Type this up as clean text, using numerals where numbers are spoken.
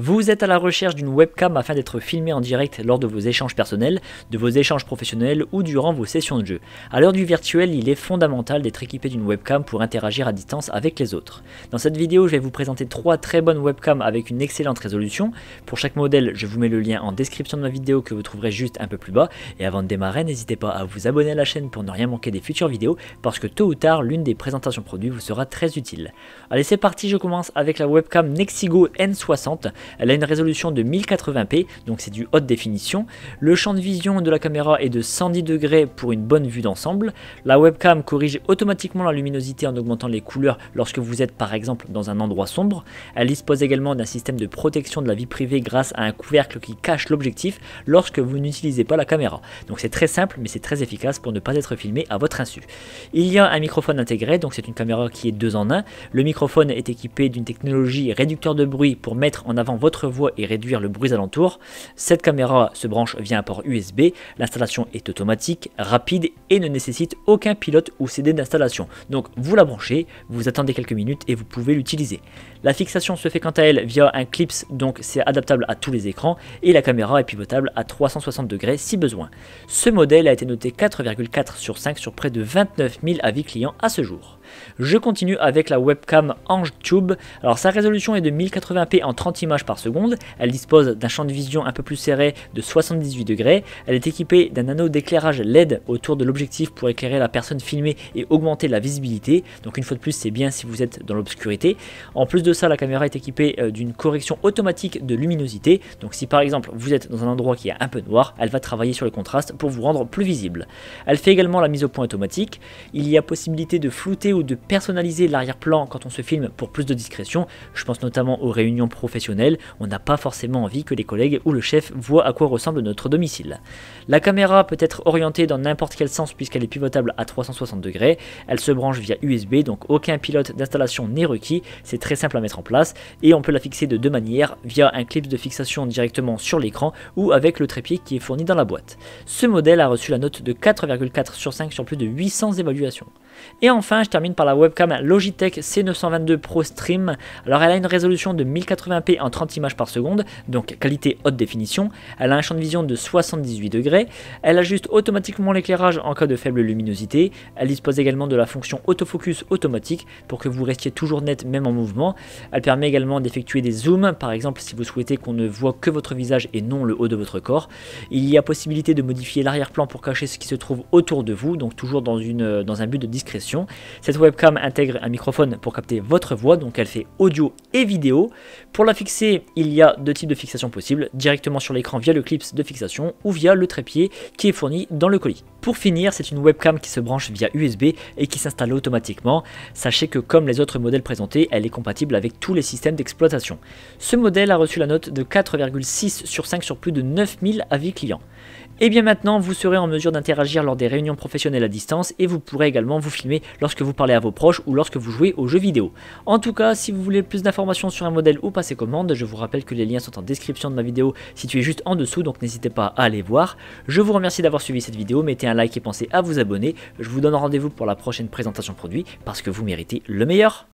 Vous êtes à la recherche d'une webcam afin d'être filmé en direct lors de vos échanges personnels, de vos échanges professionnels ou durant vos sessions de jeu. À l'heure du virtuel, il est fondamental d'être équipé d'une webcam pour interagir à distance avec les autres. Dans cette vidéo, je vais vous présenter 3 très bonnes webcams avec une excellente résolution. Pour chaque modèle, je vous mets le lien en description de ma vidéo que vous trouverez juste un peu plus bas. Et avant de démarrer, n'hésitez pas à vous abonner à la chaîne pour ne rien manquer des futures vidéos parce que tôt ou tard, l'une des présentations produits vous sera très utile. Allez, c'est parti, je commence avec la webcam Nexigo N60. Elle a une résolution de 1080p, donc c'est du haute définition. Le champ de vision de la caméra est de 110 degrés pour une bonne vue d'ensemble. La webcam corrige automatiquement la luminosité en augmentant les couleurs lorsque vous êtes par exemple dans un endroit sombre. Elle dispose également d'un système de protection de la vie privée grâce à un couvercle qui cache l'objectif lorsque vous n'utilisez pas la caméra. Donc c'est très simple mais c'est très efficace pour ne pas être filmé à votre insu. Il y a un microphone intégré, donc c'est une caméra qui est 2 en 1. Le microphone est équipé d'une technologie réducteur de bruit pour mettre en avant votre voix et réduire le bruit alentour. Cette caméra se branche via un port USB. L'installation est automatique, rapide et ne nécessite aucun pilote ou CD d'installation. Donc vous la branchez, vous attendez quelques minutes et vous pouvez l'utiliser. La fixation se fait quant à elle via un clips, donc c'est adaptable à tous les écrans et la caméra est pivotable à 360 degrés si besoin. Ce modèle a été noté 4,4 sur 5 sur près de 29 000 avis clients à ce jour. Je continue avec la webcam AngeTube. Alors sa résolution est de 1080p en 30 images par seconde. Elle dispose d'un champ de vision un peu plus serré de 78 degrés. Elle est équipée d'un anneau d'éclairage LED autour de l'objectif pour éclairer la personne filmée et augmenter la visibilité. Donc une fois de plus, c'est bien si vous êtes dans l'obscurité. En plus de ça, la caméra est équipée d'une correction automatique de luminosité. Donc si par exemple vous êtes dans un endroit qui est un peu noir, elle va travailler sur le contraste pour vous rendre plus visible. Elle fait également la mise au point automatique. Il y a possibilité de flouter ou de personnaliser l'arrière-plan quand on se filme pour plus de discrétion. Je pense notamment aux réunions professionnelles. On n'a pas forcément envie que les collègues ou le chef voient à quoi ressemble notre domicile. La caméra peut être orientée dans n'importe quel sens puisqu'elle est pivotable à 360 degrés. Elle se branche via USB, donc aucun pilote d'installation n'est requis. C'est très simple à mettre en place et on peut la fixer de 2 manières, via un clip de fixation directement sur l'écran ou avec le trépied qui est fourni dans la boîte. Ce modèle a reçu la note de 4,4 sur 5 sur plus de 800 évaluations. Et enfin, je termine par la webcam Logitech C922 Pro Stream. Alors elle a une résolution de 1080p en 30 images par seconde, donc qualité haute définition. Elle a un champ de vision de 78 degrés. Elle ajuste automatiquement l'éclairage en cas de faible luminosité. Elle dispose également de la fonction autofocus automatique pour que vous restiez toujours net même en mouvement. Elle permet également d'effectuer des zooms, par exemple si vous souhaitez qu'on ne voit que votre visage et non le haut de votre corps. Il y a possibilité de modifier l'arrière-plan pour cacher ce qui se trouve autour de vous, donc toujours dans un but de discrétion. Cette webcam intègre un microphone pour capter votre voix, donc elle fait audio et vidéo. Pour la fixer, il y a 2 types de fixation possibles, directement sur l'écran via le clips de fixation ou via le trépied qui est fourni dans le colis. Pour finir, c'est une webcam qui se branche via USB et qui s'installe automatiquement. Sachez que comme les autres modèles présentés, elle est compatible avec tous les systèmes d'exploitation. Ce modèle a reçu la note de 4,6 sur 5 sur plus de 9000 avis clients. Et bien maintenant, vous serez en mesure d'interagir lors des réunions professionnelles à distance et vous pourrez également vous filmer lorsque vous parlez à vos proches ou lorsque vous jouez aux jeux vidéo. En tout cas, si vous voulez plus d'informations sur un modèle ou passer commande, je vous rappelle que les liens sont en description de ma vidéo située juste en dessous, donc n'hésitez pas à aller voir. Je vous remercie d'avoir suivi cette vidéo, mettez un like et pensez à vous abonner. Je vous donne rendez-vous pour la prochaine présentation produit parce que vous méritez le meilleur.